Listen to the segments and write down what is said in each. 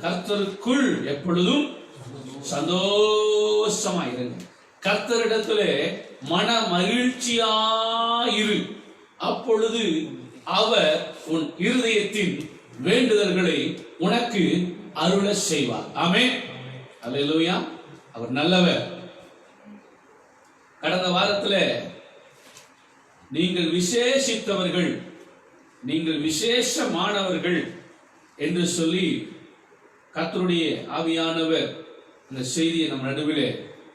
கர்த்தருக்குள் எப்பொழுதும் சந்தோஷமாயிருங்க. கர்த்தரிடத்திலே மன மகிழ்ச்சியாயிரு, அப்பொழுது அவர் உன் இருதயத்தின் வேண்டுதல்களை உனக்கு அருள செய்வார். ஆமென். அல்லேலூயா. அவர் நல்லவர். கடந்த வாரத்தில் நீங்கள் விசேஷித்தவர்கள், நீங்கள் விசேஷமானவர்கள் என்று சொல்லி கர்த்தருடைய ஆவியானவர் அந்த செய்தியை நம் நடுவிலே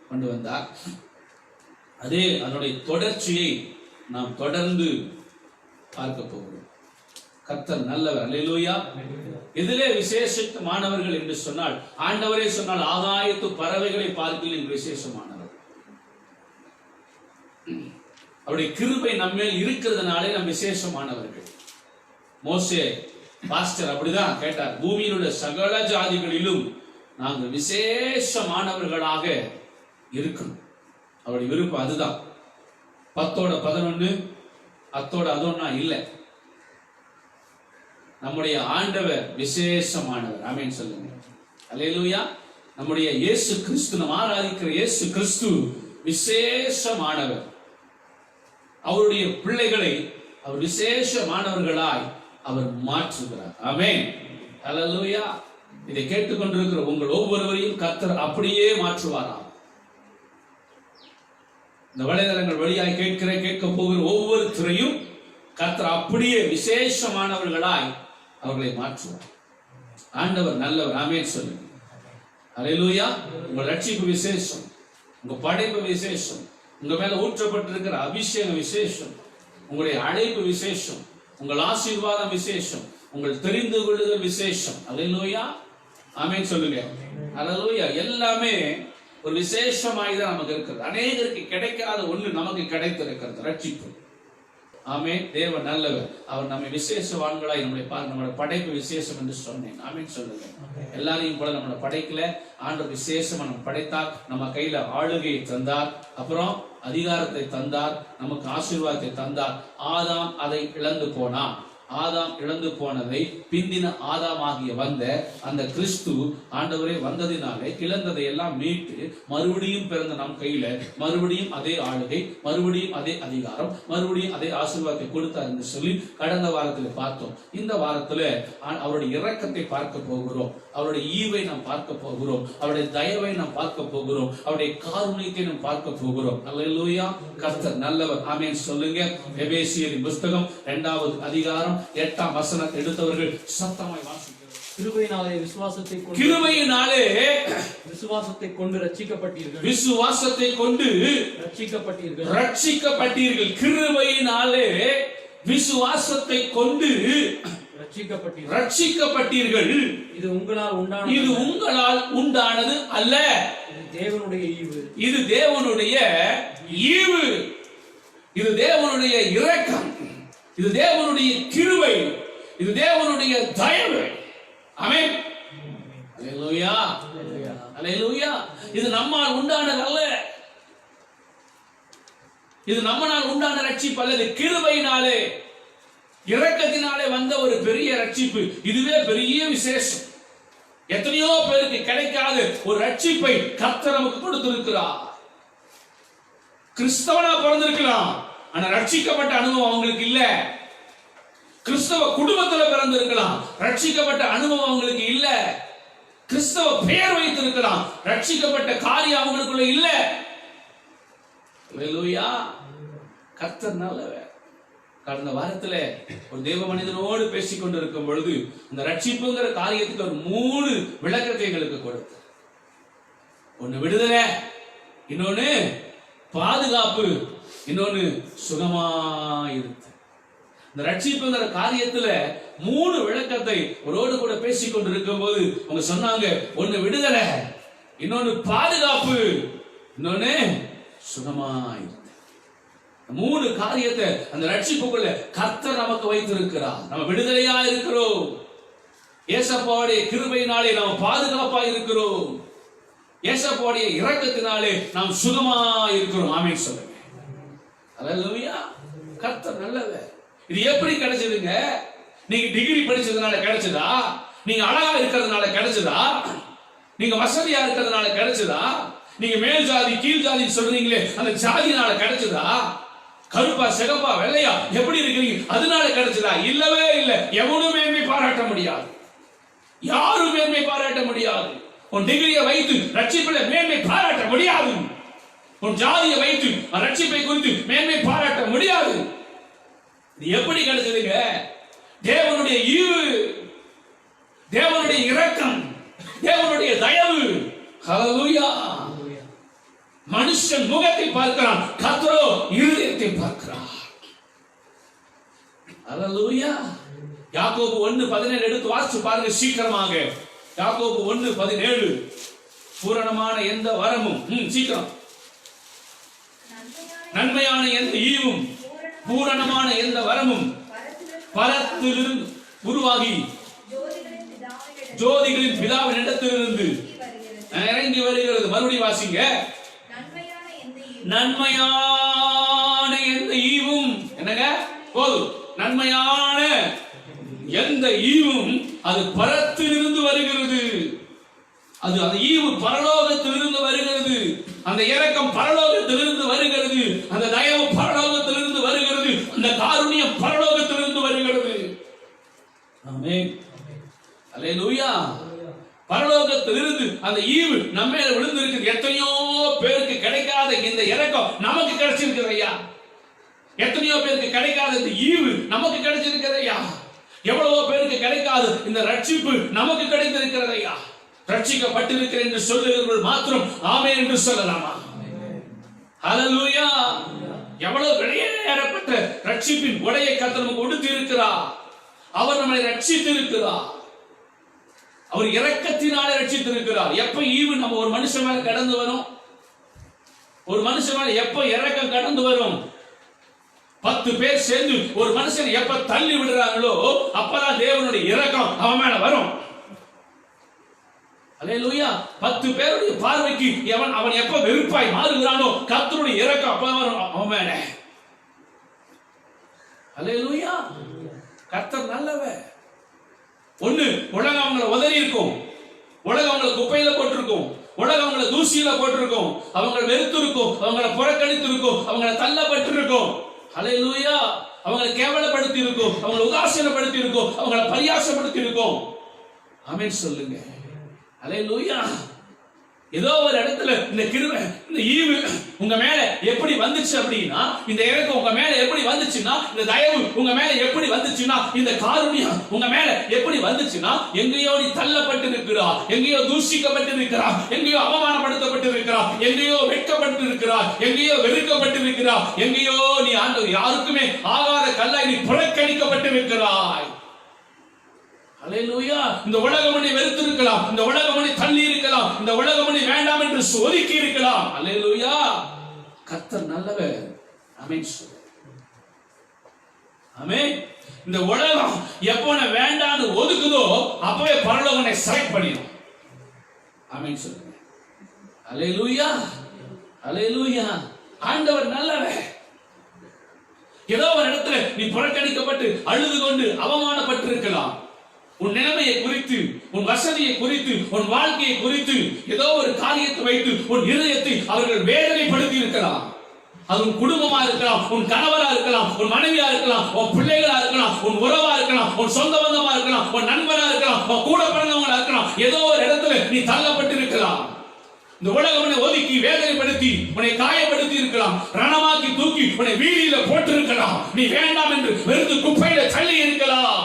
கொண்டு வந்தார். அதனுடைய தொடர்ச்சியை நாம் தொடர்ந்து பார்க்க போகிறோம். கர்த்தர் நல்லவர். அல்லேலூயா. இதிலே விசேஷமானவர்கள் என்று சொன்னால், ஆண்டவரே சொன்னால் ஆகாயத்து பறவைகளை பார்க்கிறேன் விசேஷமானவர். அவருடைய கிருபை நம்மேல் இருக்கிறதுனாலே நாம் விசேஷமானவர்கள். மோசே பாஸ்டர் அப்படிதான் கேட்டார், பூமியில் உள்ள சகல ஜாதிகளிலும் நாங்கள் விசேஷமானவர்களாக இருக்கணும். அவருடைய விருப்பம் அதுதான். 10:11 அத்தோட அதொன்னா இல்லை. நம்முடைய ஆண்டவர் விசேஷமானவர். ஆமென் சொல்லுங்க. அல்லேலூயா. நம்முடைய இயேசு கிறிஸ்து, நாம் ஆராதிக்கிற இயேசு கிறிஸ்து விசேஷமானவர். அவருடைய பிள்ளைகளை அவர் விசேஷமானவர்களாய் அவர் மாற்றுகிறார். ஆமென். அல்லேலூயா. இதை கேட்டுக்கொண்டிருக்கிற உங்கள் ஒவ்வொருவரையும் கர்த்தர் அப்படியே மாற்றுவாராம். இந்த வலைதளங்கள் வழியாய் கேட்க போகிற ஒவ்வொருத்தரையும் கர்த்தர் அப்படியே விசேஷமானவர்களாய் அவர்களை மாற்றுவார். ஆண்டவர் நல்லவர். ஆமென் சொல்லுங்க. அல்லேலூயா. உங்கள் ரட்சிப்பு விசேஷம், உங்க படைப்பு விசேஷம், உங்க மேல ஊற்றப்பட்டிருக்கிற அபிஷேகம் விசேஷம், உங்களுடைய அழைப்பு விசேஷம், உங்கள் ஆசீர்வாதம் விசேஷம், உங்கள் தெரிந்து கொள்ளுதல் விசேஷம். அல்லேலூயா. ஆமென் சொல்லுங்க. அல்லேலூயா. எல்லாமே ஒரு விசேஷமாய்தான் நமக்கு இருக்கிறது. அநேகருக்கு கிடைக்காத ஒன்று நமக்கு கிடைத்திருக்கிறது, ரட்சிப்பு. ஆமென். தேவன் நல்லவர். அவர் நம்மை விசேஷவான்களாய் நம்முடைய படைப்பு விசேஷம் என்று சொன்னேன். ஆமென் சொல்லுங்க. எல்லாரையும் கூட நம்மளை படைக்கல. ஆண்டவர் விசேஷமா நம்ம படைத்தார். நம்ம கையில ஆளுகையை தந்தார், அப்புறம் அதிகாரத்தை தந்தார், நமக்கு ஆசீர்வாதத்தை தந்தார். ஆதாம் அதை இழந்து போனான். ஆதாம் இழந்து போனதை பிந்தின ஆதாம் ஆகிய வந்த அந்த கிறிஸ்து ஆண்டவரே வந்ததினாலே இழந்ததை எல்லாம் மீட்டு மறுபடியும் பிறந்த நம் கையில மறுபடியும் அதே ஆளுகை, மறுபடியும் அதே அதிகாரம், மறுபடியும் அதே ஆசீர்வாதத்தை கொடுத்தார் என்று சொல்லி கடந்த வாரத்தில் பார்த்தோம். இந்த வாரத்தில் அவருடைய இரக்கத்தை பார்க்க போகிறோம், அவருடைய ஈவை நாம் பார்க்க போகிறோம், அவருடைய தயவை நாம் பார்க்க போகிறோம், அவருடைய காருண்யத்தை நாம் பார்க்க போகிறோம். அல்லேலூயா. கர்த்தர் நல்லவர். ஆமென் சொல்லுங்க. எபேசியரின் புஸ்தகம் 2வது அதிகாரம் 8ஆம் வசனத்தை எடுத்தவர்கள் சத்தமாய் வாசிக்கிறோம். கிருபையினாலே விசுவாசத்தை கொண்டு ரட்சிக்கப்பட்டீர்கள். விசுவாசத்தை கொண்டு ரட்சிக்கப்பட்டீர்கள். கிருபையினாலே விசுவாசத்தை கொண்டு ரட்சிக்கப்பட்டீர்கள். இது உங்களால் உண்டானது அல்ல. தேவனுடைய ஈவு. இது தேவனுடைய ஈவு. இது தேவனுடைய இரக்கம். இது தேவனுடைய கிருபை. இது தேவனுடைய தயவு. ஆமென். அல்லேலூயா. அல்லேலூயா. இது நம்மால் உண்டானது அல்ல. இது நம்மால் உண்டான ரட்சிப்பு அல்ல. கிருபையினாலே இரக்கத்தினாலே வந்த ஒரு பெரிய ரட்சிப்பு. இதுவே பெரிய விசேஷம். எத்தனையோ பேருக்கு கிடைக்காத ஒரு ரட்சிப்பை கர்த்தர் நமக்கு கொடுத்திருக்கிறார். கிறிஸ்தவனா பிறந்திருக்கலாம், ஆனா ரட்சிக்கப்பட்ட அனுபவம் அவங்களுக்கு இல்ல. கிறிஸ்தவ குடும்பத்துல பிறந்திருக்கலாம், ரட்சிக்கப்பட்ட அனுபவம் அவங்களுக்கு இல்ல. கிறிஸ்தவ பெயர் வைத்திருக்கலாம், ரட்சிக்கப்பட்ட காரியம் அவங்களுக்குள்ள இல்ல. அல்லேலூயா. கர்த்தர் நல்லவர். கடந்த வாரத்துல ஒரு தேவ மனிதனோடு பேசிக் கொண்டிருக்கும் பொழுது இந்த ரட்சிப்புங்கிற காரியத்துக்கு ஒரு 3 விளக்கத்தை எங்களுக்கு கொடுத்தார். ஒன்னு விடுதலை, இன்னொன்னு பாதுகாப்பு, இன்னொன்னு சுகமாயிருது. இந்த ரட்சிப்புங்கிற காரியத்துல 3 விளக்கத்தை ஒருவோடு கூட பேசிக் கொண்டிருக்கும் போது அவங்க சொன்னாங்க, ஒன்னு விடுதலை, இன்னொன்னு பாதுகாப்பு, இன்னொன்னு சுகமாயிருது. 3 காரியத்தை அந்த ரட்சிப்புக்குள்ள கர்த்தர் நமக்கு வைத்திருக்கிறார். நம்ம விடுதலையா இருக்கிறோம். இயேசுவோடைய கிருபையினாலே நாம் பாதுகாப்பா இருக்கிறோம். இயேசுவோடைய இரக்கத்தினாலே நாம் சுகமா இருக்கிறோம். ஆமென் சொல்லுங்க. அல்லேலூயா. கர்த்தர் நல்லவர். இது எப்படி கிடைச்சதுங்க? நீங்க டிகிரி படிச்சதுனால கிடைச்சதா? நீங்க அழகா இருக்கிறதுனால கிடைச்சதா? நீங்க வசதியா இருக்கிறதுனால கிடைச்சதா? நீங்க மேல் ஜாதி கீழ் ஜாதி சொல்றீங்களே அந்த ஜாதினால கிடைச்சதா? கருப்பா சிகப்பா வெள்ளையா எப்படி இருக்கிறீங்க அதனால கிடைச்சதா? இல்லவே இல்லை. எவனும் மேன்மை பாராட்ட முடியாது. யாரும் மேன்மை பாராட்ட முடியாது. உன் டிகிரியை வைத்து ரட்சிப்பில் மேன்மை பாராட்ட முடியாது. உன் ஜாதியை வைத்து ரட்சிப்பை குறித்து மேன்மை பாராட்ட முடியாது. இது எப்படி கிடைச்சதுங்க? தேவனுடைய ஈவு, தேவனுடைய இரக்கம், தேவனுடைய தயவு. ஹல்லேலூயா. மனுஷன் முகத்தை பார்க்கிறான், கர்த்தரோ இருதயத்தை பார்க்கிறார். ஹல்லேலூயா. யாக்கோபு 1:17 எடுத்து வாசிச்சு பாருங்க சீக்கிரமாக. யாக்கோபு 1:17. பூரணமான எந்த வரமும் சீக்கிரம் நன்மையான எந்த ஈவும் பூரணமான எந்த வரமும் பரத்திலிருந்து உருவாகி ஜோதிகளின் பிதாவின் இடத்திலிருந்து இறங்கி வருகிறது. மறுபடியும் வாசிங்க. நன்மையான எந்த ஈவும் என்னங்க போதும். நன்மையான எந்த ஈவும் அது பரத்திலிருந்து வருகிறது. அது அந்த ஈவு பரலோகத்திலிருந்து வருகிறது. அந்த இரக்கம் பரலோகத்திலிருந்து வருகிறது. அந்த தயவு பரலோகத்திலிருந்து வருகிறது. அந்த காருண்யம் பரலோகத்திலிருந்து வருகிறது. ஆமென். அல்லேலூயா. பரலோகத்திலிருந்து அந்த ஈவு நம்ம மேல விழுந்திருக்கு. எத்தனையோ பேருக்கு கிடைக்காத இந்த இரக்கம் நமக்கு கிடைச்சிருக்கிறது ஐயா. எத்தனையோ பேருக்கு கிடைக்காத இந்த ஈவு நமக்கு கிடைச்சிருக்கிறது ஐயா. எவ்வளவோ பேருக்கு கிடைக்காது இந்த ரட்சிப்பு நமக்கு கிடைத்திருக்கிறது ஐயா. ரட்சிக்கப்பட்டிருக்கிறேன் என்று சொல்லுகிறவர்கள் மாத்திரம் ஆமென் என்று சொல்லலாமா? ஹல்லேலூயா. எவ்வளவு விலையேறப்பட்ட ரட்சிப்பின் உடையை கர்த்தர் நமக்கு கொடுத்து இருக்கிறார். அவர் நம்மை ரட்சித்திருக்கிறார். அவர் இரக்கத்தினாலே ரட்சித்திருக்கிறார். எப்ப ஈவு நம்ம ஒரு மனுஷன் மேல கடந்து வரும்? ஒரு மனுஷன் மேல எப்ப இரக்கம் கடந்து வரும்? 10 பேர் சேர்ந்து ஒரு மனுஷன் எப்ப தள்ளி விடுறாங்களோ அப்பதான் தேவனுடைய இரக்கம் அவன் மேல வரும். அல்லேலூயா. 10 பேருடைய பார்வைக்கு அவன் எப்ப வெறுப்பாய் மாறுகிறானோ கர்த்தருடைய இரக்கம் அப்ப வரும் அவன் மேல. அல்லேலூயா. கர்த்தர் நல்லவர். ஒண்ணு உலகம் அவங்களை உதறி இருக்கும், உலகம் அவங்களை குப்பையில போட்டிருக்கும், உலகம் அவங்களை தூசியில போட்டிருக்கும், அவங்களை வெறுத்து இருக்கும், அவங்களை புறக்கணித்து இருக்கும், அவங்களை தள்ளப்பட்டு இருக்கும். அல்லேலூயா. அவங்களை கேவலப்படுத்தி இருக்கும், அவங்களை உதாசீனப்படுத்தி இருக்கும், அவங்களை பரியாசப்படுத்தி இருக்கும். ஆமென் சொல்லுங்க. அல்லேலூயா. ஏதோ ஒரு இடத்துல இந்த கிருபை இந்த ஈவு உங்க மேல எப்படி வந்துச்சு அப்படின்னா, இந்த இரக்கம் உங்க மேல எப்படி வந்துச்சுன்னா, இந்த தயவு உங்க மேல எப்படி வந்துச்சுன்னா, இந்த காருண்யம் உங்க மேல எப்படி வந்துச்சுன்னா, எங்கேயோ நீ தள்ளப்பட்டு இருக்கிறா, எங்கேயோ தூஷிக்கப்பட்டு இருக்கிறா, எங்கேயோ அவமானப்படுத்தப்பட்டு இருக்கிறா, எங்கேயோ வெட்கப்பட்டு இருக்கிறா, எங்கேயோ வெறுக்கப்பட்டு இருக்கிறா, எங்கேயோ நீ ஆண்டவர் யாருக்குமே ஆகாத கல்லாய் நீ புறக்கணிக்கப்பட்டு இருக்கிறாய். அல்லேலூயா. இந்த உலகம் உன்னை வெறுத்து இருக்கலாம், இந்த உலகம் உன்னை தள்ளி இருக்கலாம், இந்த உலகம் உன்னை வேண்டாம் என்று ஒதுக்கி இருக்கலாம். அல்லேலூயா. கர்த்தர் நல்லவர். ஆமென். ஆமென். இந்த உலகம் எப்போ வேண்டாம்னு ஒதுக்குதோ அப்பவே பரலோகம் உன்னை செலக்ட் பண்ணிடும். ஆமென் சொல்லுங்க. அல்லேலூயா. அல்லேலூயா. ஆண்டவர் நல்லவர். ஏதோ ஒரு இடத்துல நீ புறக்கணிக்கப்பட்டு அழுது கொண்டு அவமானப்பட்டு இருக்கலாம். உன் நிலைமையை குறித்து, உன் வசதியை குறித்து, உன் வாழ்க்கையை குறித்து ஏதோ ஒரு காரியத்தை வைத்து உன் இருதயத்தை அவர்கள் வேதனைப்படுத்தி இருக்கலாம். அது உன் குடும்பமா இருக்கலாம், உன் கணவரா இருக்கலாம், உன் மனைவியா இருக்கலாம், உன் பிள்ளைகளா இருக்கலாம், உன் உறவா இருக்கலாம், உன் சொந்த பந்தமா இருக்கலாம், உன் நண்பனா இருக்கலாம், உன் கூட பிறந்தவங்களா இருக்கலாம். ஏதோ ஒரு இடத்துல நீ தள்ளப்பட்டு இருக்கலாம். இந்த உலகம் உன்னை ஒதுக்கி வேதனைப்படுத்தி உன்னை காயப்படுத்தி இருக்கலாம், ரணமாக்கி தூக்கி உன்னை வீதியில போட்டு இருக்கலாம். நீ வேண்டாம் என்று வெறுத்து குப்பையில தள்ளி இருக்கலாம்.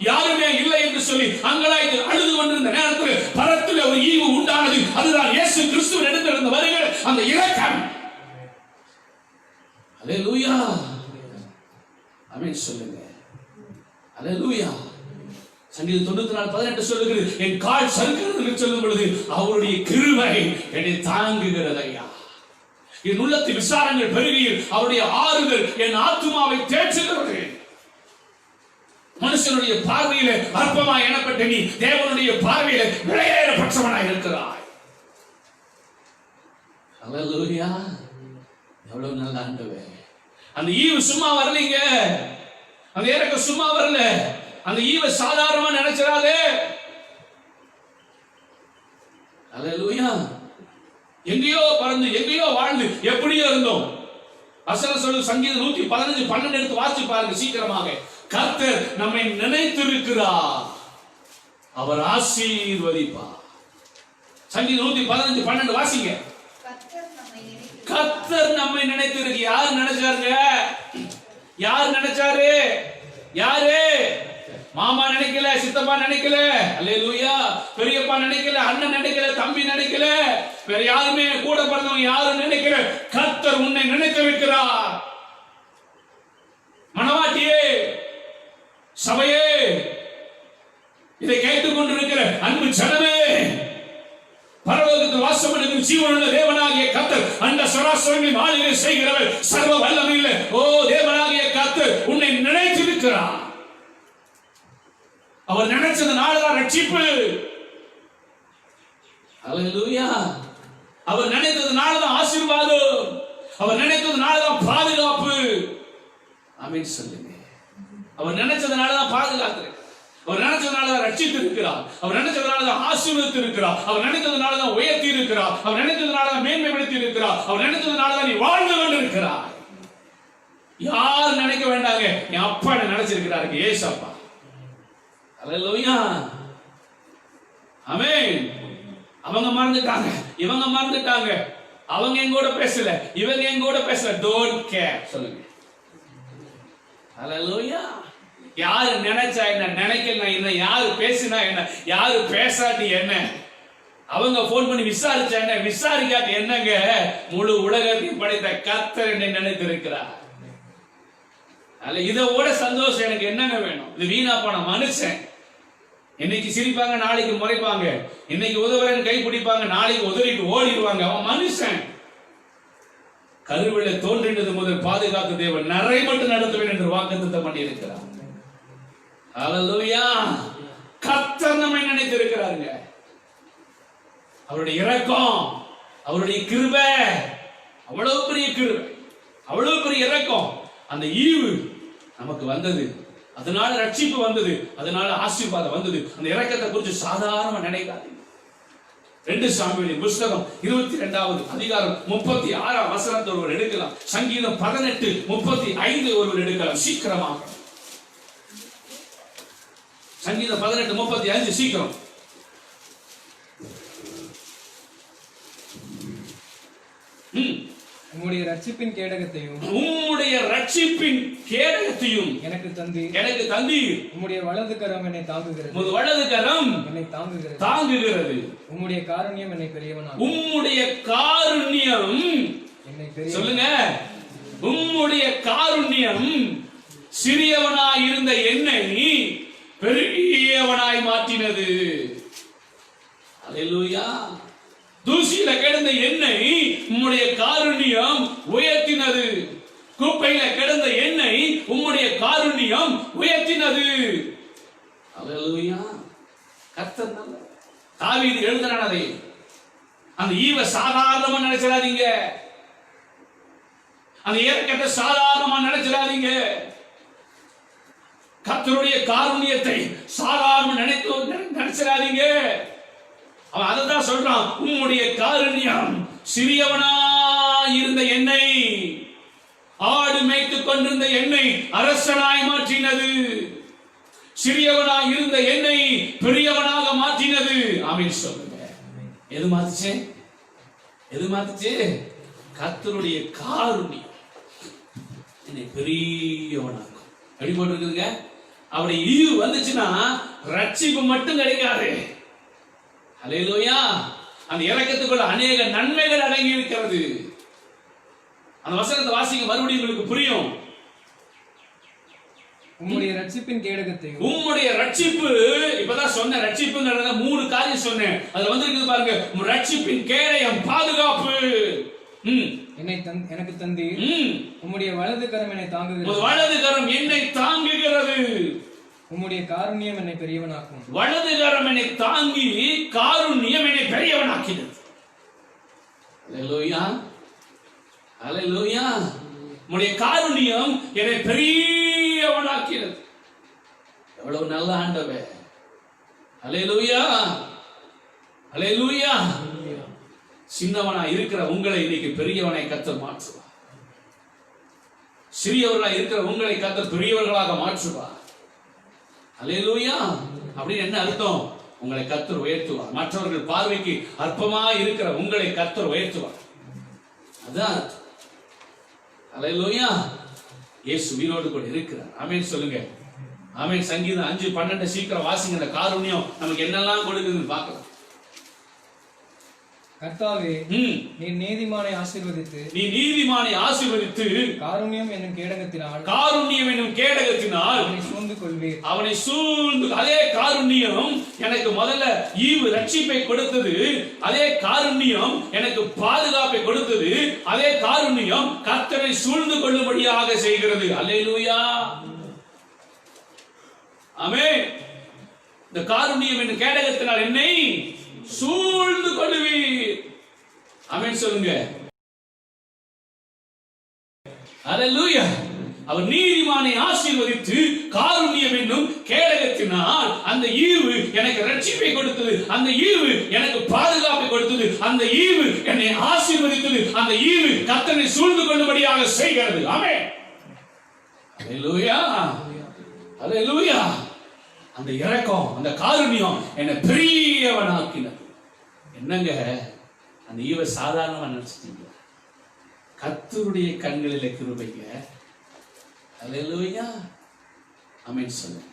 யாருமே இல்லை என்று சொல்லி அங்கலாய்த்து அழுது கொண்டிருந்த நேரத்தில் பரத்தில் ஒரு ஈவு உண்டானது. அதுதான் இயேசு கிறிஸ்துவின் இடத்திலிருந்து வருகிற அந்த இரக்கம். அல்லேலூயா. ஆமென் சொல்லுங்க. அல்லேலூயா. சங்கீதம் 94:18 சொல்லுகிறது, என் கால் சறுக்கிறது என்று சொல்லும் பொழுது அவருடைய கிருபை என்னை தாங்குகிறது ஐயா. என் உள்ளத்தின் விசாரங்கள் பெருகியில் அவருடைய ஆறுதல் என் ஆத்துமாவை தேற்றுகிறது. மனுஷனுடைய பார்வையில அற்பமாய் எண்ணப்பட்ட நீ தேவனுடைய பார்வையில விலையேறப்பட்டவனாய் இருக்கிறாய். அல்லேலூயா. எவ்வளவு நல்ல ஆண்டவர். அந்த ஈவு சும்மா வரலீங்க, அந்த இறக்கம் சும்மா வரல. அந்த ஈவை சாதாரணமா நினைச்சிடாதே. அல்லேலூயா. எங்கேயோ பறந்து எங்கேயோ வாழ்ந்து எப்படியோ இருந்தோம். வசனம் சொல்லு, சங்கீதம் 115:12 எடுத்து வாசிச்சு பாருங்க சீக்கிரமாக. கர்த்தர் நம்மை நினைத்திருக்கிறார், அவர் ஆசீர்வதிப்பார். சங்கீதம் 115:12 வாசிங்க. கர்த்தர் நம்மை நினைத்திருக்கு. யார் நினைச்சாருங்க? யார் நினைச்சாரு? யாரு? மாமா நினைக்கல, சித்தப்பா நினைக்கல, அல்லேலூயா, பெரியப்பா நினைக்கல, அண்ணன் நினைக்கல, தம்பி நினைக்கல, வேற யாருமே கூட பிறந்தவங்க யாரும் நினைக்கல. கர்த்தர் உன்னை நினைத்திருக்கிறார். மனவாட்டியே, சபையே, இதை கேட்டுக் கொண்டிருக்கிற அன்பு ஜனமே, பரலோகத்தில் வாசம் பண்ணுகிற ஜீவனுள்ள தேவனாகிய கர்த்தர், அந்த சராசரங்களின் ஆளுகை செய்கிறவர், சர்வ வல்லமையுள்ள ஓ தேவனாகிய கர்த்தர் உன்னை நினைத்திருக்கிறார். அவர் நினைச்சதுனாலதான் ரட்சிப்பு. அல்லேலூயா. அவர் நினைத்ததுனாலதான் ஆசீர்வாதம். அவர் நினைத்ததுனாலதான் பாதுகாப்பு. ஆமென் சொல்லுங்க. அவர் நினைச்சதுனாலதான் பாதுகாத்து, அவர் நினைச்சதுனாலதான் ரட்சித்து இருக்கிறார், அவர் நினைச்சதுனாலதான் ஆசீர்வதித்து இருக்கிறார், அவர் நினைத்ததுனாலதான் உயர்த்தி இருக்கிறார், அவர் நினைத்ததுனாலதான் மேன்மைப்படுத்தி இருக்கிறார், அவர் நினைத்ததுனாலதான் நீ வாழ்ந்து கொண்டு இருக்கிறார். யார் நினைக்க வேண்டாங்க, என் அப்பா என்ன நினைச்சிருக்கிறாரு, ஏசப்பா. அல்லேலூயா. ஆமென். அவங்க மறந்துட்டாங்க, இவங்க மறந்துட்டாங்க, அவங்க எங்கூட பேசல, இவங்க எங்கூட பேசல. டோன்ட் கேர் சொல்லுங்க. அல்லேலூயா. யாரு நினைச்சா என்ன, நினைக்கல என்ன, யாரு பேசினா என்ன, யாரு பேசாட்டி என்ன, அவங்க போன் பண்ணி விசாரிச்சா என்ன, விசாரிக்காட்டி என்னங்க, முழு உலகத்தையும் படைத்த கர்த்தர் என்னை நினைத்திருக்கிறார். இதை விட சந்தோஷம் எனக்கு என்னங்க வேணும்? இது வீணா போன மனுஷன். இன்னைக்கு சிரிப்பாங்க, நாளைக்கு முறைப்பாங்க, இன்னைக்கு உதவுறேன்னு கை பிடிப்பாங்க, நாளைக்கு உதறிட்டு ஓடிடுவாங்க. அவன் மனுஷன். கருவில தோன்றினது முதல் பாதுகாத்து தேவன் நிறைய மட்டும் நடத்துவேன் என்று வாக்குத்தத்தம் பண்ணி இருக்கிறார். அல்லேலூயா. கர்த்தர் நம்மை நினைத்திருக்கிறாருங்க. அவருடைய இரக்கம், அவருடைய கிருபை, அவ்வளவு பெரிய கிருபை, அவ்வளவு பெரிய இரக்கம். அந்த ஈவு நமக்கு வந்தது, அதனால ரட்சிப்பு வந்தது, அதனால ஆசீர்வாதம் வந்தது. அந்த இரக்கத்தை குறித்து சாதாரணமா நினைக்காதீங்க. 2 சாமுவேலின் புத்தகம் 22வது அதிகாரம் 36 வசனத்தை ஒருவர் எடுக்கலாம். சங்கீதம் 18:35 ஒருவர் எடுக்கலாம். சீக்கிரமாக சங்கீதம் 18:35 சீக்கிரம். உம்முடைய ரட்சிப்பின் கேடகத்தையும் எனக்கு தந்தீர். உம்முடைய வலது கரம் என்னை தாங்குகிறது. வலது கரம் என்னை தாங்குகிறது. உம்முடைய காருண்யம் என்னை பெரியவனாக்கும். உம்முடைய காருண்யம் என்னை பெரிய சொல்லுங்க. உம்முடைய காருண்யம் சிறியவனாய் இருந்த என்னை பெரியவனாய் மாற்றினது. அல்லேலூயா. தூசியில கிடந்த எண்ணெய் உம்முடைய காருண்யம் உயர்த்தினது. குப்பையில கிடந்த எண்ணெய் உம்முடைய காருண்யம் உயர்த்தினது. அல்லேலூயா. கர்த்தர் நல்லவர். தாவீது எழுதுறான் அதை. அந்த ஈவை சாதாரணமா நினைச்சிடாதீங்க, அந்த இரக்கத்தை சாதாரணமா நினைச்சிடாதீங்க. கர்த்தருடைய காருண்யத்தை சாதாரண நினைச்சிடாதீங்க. அவன் அதான் சொல்றான், உம்முடைய காருண்யம் சிறியவனாய் இருந்த என்னை, ஆடு மேய்த்துக் கொண்டிருந்த என்னை அரசனாய் மாற்றினது. சிறியவனாய் இருந்த என்னை பெரியவனாக மாற்றினது. ஆமென் சொல்லுங்க. எது மாத்துச்சு? எது மாத்துச்சு? கர்த்தருடைய காருண்யம் என்னை பெரியவனாகும். எப்படி போட்டிருக்குதுங்க? அவருடைய ஈவு வந்துச்சுன்னா ரட்சிப்பு மட்டும் கிடைக்காது. அல்லேலூயா. அந்த இரக்கத்துக்குள்ள அநேக நன்மைகள் அடங்கி இருக்கிறது. அந்த வசனத்தை வாசிங்க, மறுபடியும் உங்களுக்கு புரியும். உம்முடைய ரட்சிப்பின் கேடகத்தையும். உம்முடைய ரட்சிப்பு, இப்பதான் சொன்ன ரட்சிப்புங்கறத 3 காரியம் சொன்னேன். அதுல வந்திருக்குது பாருங்க. ரட்சிப்பின் கேடயம், பாதுகாப்பு. எனக்கு தந்தீர். உம்முடைய வலது கரம் என்னை தாங்குகிறது. வலது கரம் என்னை தாங்குகிறது. உம்முடைய காருண்யம் என்னை பெரியவனாக்கும். வலது கரம் என்னை தாங்கி காருண்யம் என்னை பெரியவனாக்கினது. அல்லேலூயா, அல்லேலூயா. உம்முடைய காருண்யம் என்னை பெரியவனாக்கினது. எவ்வளவு நல்ல ஆண்டவர். அல்லேலூயா, அல்லேலூயா. சின்னவனா இருக்கிற உங்களை இன்னைக்கு பெரியவனை கர்த்தர் மாற்றுவார். சிறியவர்களாக இருக்கிற உங்களை கர்த்தர் பெரியவர்களாக மாற்றுவார். அல்லேலூயா. அப்படின்னு என்ன அர்த்தம்? உங்களை கர்த்தர் உயர்த்துவார். மற்றவர்கள் பார்வைக்கு அற்பமா இருக்கிற உங்களை கர்த்தர் உயர்த்துவார். அதான் அர்த்தம். அல்லேலூயா. இயேசு உயிரோடு கூட இருக்கிறார். ஆமென் சொல்லுங்க. ஆமென். சங்கீதம் 5:12 சீக்கிரம் வாசிங்க. இந்த காருண்யம் நமக்கு என்னெல்லாம் கொடுக்குதுன்னு பார்க்கலாம். கர்த்தாவே, நீர் நீதிமானை ஆசீர்வதித்து காருண்யம் என்னும் கேடகத்தினால் அவனை சூழ்ந்து கொள்வீர். அவனை சூழ்ந்து. அதே காருண்யம் எனக்கு முதல்ல ஈவு ரட்சிப்பை கொடுத்தது. அதே காருண்யம் எனக்கு பாதுகாப்பை கொடுத்தது. அதே காருண்யம் கர்த்தரை சூழ்ந்து கொள்ளும்படியாக செய்கிறது. அல்லேலூயா, ஆமென். இந்த காருண்யம் என்னும் கேடகத்தினால் என்னை சூழ்ந்து கொள்ளுவீர். ஆமென் சொல்லுங்க. அல்லேலூயா. அவர் நீதிமானை ஆசீர்வதித்து காருண்யம் என்னும் கேடகத்தினால் அந்த ஈவு எனக்கு ரட்சிப்பை கொடுத்தது. அந்த ஈவு எனக்கு பாதுகாப்பை கொடுத்தது. அந்த ஈவு என்னை ஆசீர்வதித்தது. அந்த ஈவு கர்த்தரை சூழ்ந்து கொள்ளும்படியாக செய்கிறது. ஆமென். அல்லேலூயா, அல்லேலூயா. அந்த இரக்கம், அந்த காருண்யம் என்னை பெரியவனாக்கினது. என்னங்க, அந்த ஈவை சாதாரணமா நினைச்சிட்டீங்க? கர்த்தருடைய கண்களிலே கிருபைங்க. அல்லேலூயா, ஆமென் சொல்லுங்க.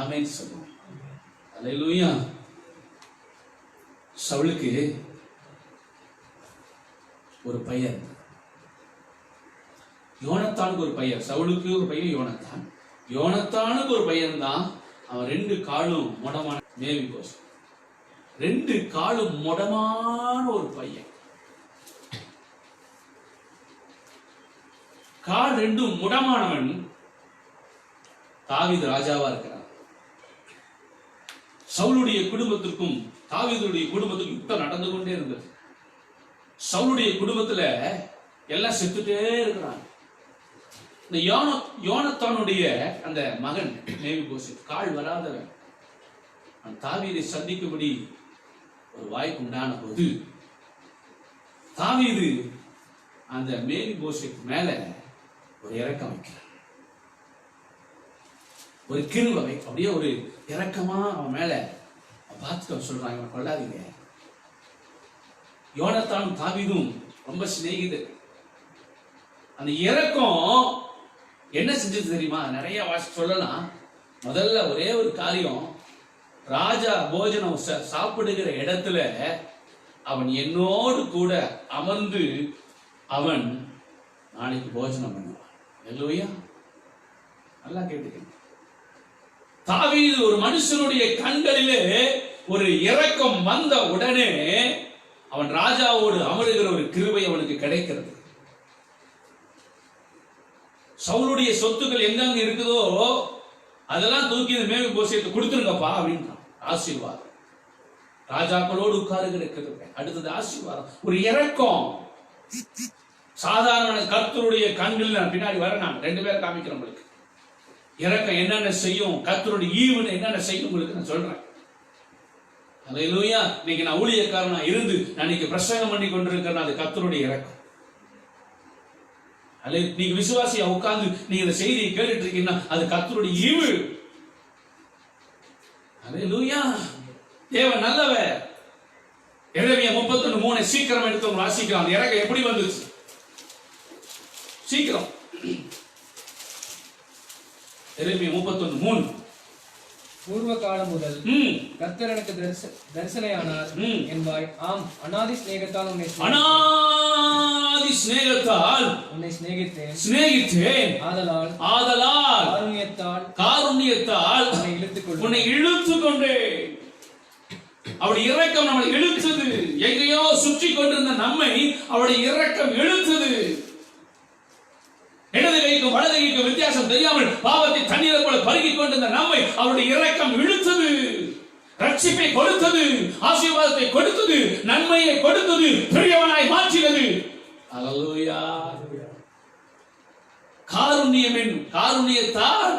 ஆமென் சொல்லுங்க. அல்லேலூயா. சவுலுக்கு ஒரு பையன், யோனத்தானுக்கு ஒரு பையன். சவுலுக்கு ஒரு பையன் யோனத்தான். யோனத்தானுக்கு ஒரு பையன் தான். அவன் 2 காலும் முடமான மேவிபோஸ். 2 காலும் முடமான ஒரு பையன். கால் 2 முடமானவன் தாவீது ராஜாவா இருக்கிறான். சவுலுடைய குடும்பத்திற்கும் தாவீதுடைய குடும்பத்துக்கும் யுத்தம் நடந்து கொண்டே இருந்தது. சவுலுடைய குடும்பத்துல எல்லாம் செத்துட்டே இருக்கிறாங்க. இந்த யோனத்தானுடைய அந்த மகன் மேவிபோசேத் கால் வராதவன் தாவீதை சந்திக்கும்படி ஒரு வாய்ப்பு உண்டான போது தாவீது அந்த மேவிபோசேத் மேல ஒரு இரக்கம் வைக்கிறார். ஒரு கிருபை, அப்படியே ஒரு இரக்கமா அவன் மேல பார்த்துக்க சொல்றாங்க. அவன் கொள்ளாதீங்க. யோனத்தானும் தாவீதும் ரொம்ப சிநேகிதர். அந்த இரக்கம் என்ன செஞ்சது தெரியுமா? நிறைய சொல்லலாம். முதல்ல ஒரே ஒரு காரியம், ராஜா போஜனம் சாப்பிடுகிற இடத்துல அவன் என்னோடு கூட அமர்ந்து அவன் நாளைக்கு போஜனம் பண்ணுவான். அல்லேலூயா. நல்லா கேட்டுக்கங்க. தாவீது ஒரு மனுஷனுடைய கண்களிலே ஒரு இரக்கம் வந்த உடனே அவன் ராஜாவோடு அமருகிற ஒரு கிருபை அவனுக்கு கிடைக்கிறது. சவுலுடைய சொத்துக்கள் எங்கெங்க இருக்குதோ அதெல்லாம் தூக்கி மேவிபோசேத்து கொடுத்துருங்கப்பா அப்படின்றான். ஆசீர்வாதம். ராஜாக்களோடு உட்காருகிற கிருபை. அடுத்தது ஆசீர்வாதம், ஒரு இரக்கம். சாதாரண கர்த்தருடைய கண்கள் பின்னாடி வர நான் 2 பேர் காமிக்கிறேன் உங்களுக்கு. இரக்கம் என்னென்ன செய்யும், கர்த்தருடைய ஈவுன்னு என்னென்ன செய்யும் உங்களுக்கு நான் சொல்றேன். அல்லேலூயா. இன்னைக்கு நான் ஊழியக்காரனா இருந்து நான் இன்னைக்கு பிரசங்கம் பண்ணி கொண்டிருக்கிறேன். அது கர்த்தருடைய இரக்கம். நீங்க விசுவாசியா உட்கார்ந்து நீங்க இந்த செய்தியை கேட்டுட்டு இருக்கீங்கன்னா அது கர்த்தருடைய ஈவு. அல்லேலூயா. தேவன் நல்லவர். எரேமியா 31:3 சீக்கிரம் எடுத்து வாசிக்கலாம். அந்த இரக்கம் எப்படி வந்துச்சு? சீக்கிரம். எரேமியா 31:3. பூர்வ காலம் முதல் கர்த்தர் எனக்கு தரிசனையானார் என்பாய். ஆம், அநாதி சிநேகத்தால் உன்னை சிநேகித்தேன். ஆதலால் காருண்யத்தால் உன்னை இழுத்துக் கொண்டேன். அவருடைய இரக்கம் நம்மை இழுத்தது. எங்கேயோ சுற்றி கொண்டிருந்த நம்மை அவருடைய இரக்கம் இழுத்தது. இடது கைக்கும் வலது கைக்கும் வித்தியாசம் தெரியாமல் பாவத்தை தண்ணீரை போல பருகிக் கொண்டிருந்த நம்மை அவருடைய இரக்கம் இழுத்தது. ரட்சிப்பை கொடுத்தது, ஆசீர்வாதத்தை கொடுத்தது, நன்மையை கொடுத்தது, பெரியவனாய் மாற்றினது. அல்லேலூயா. காருண்யத்தால்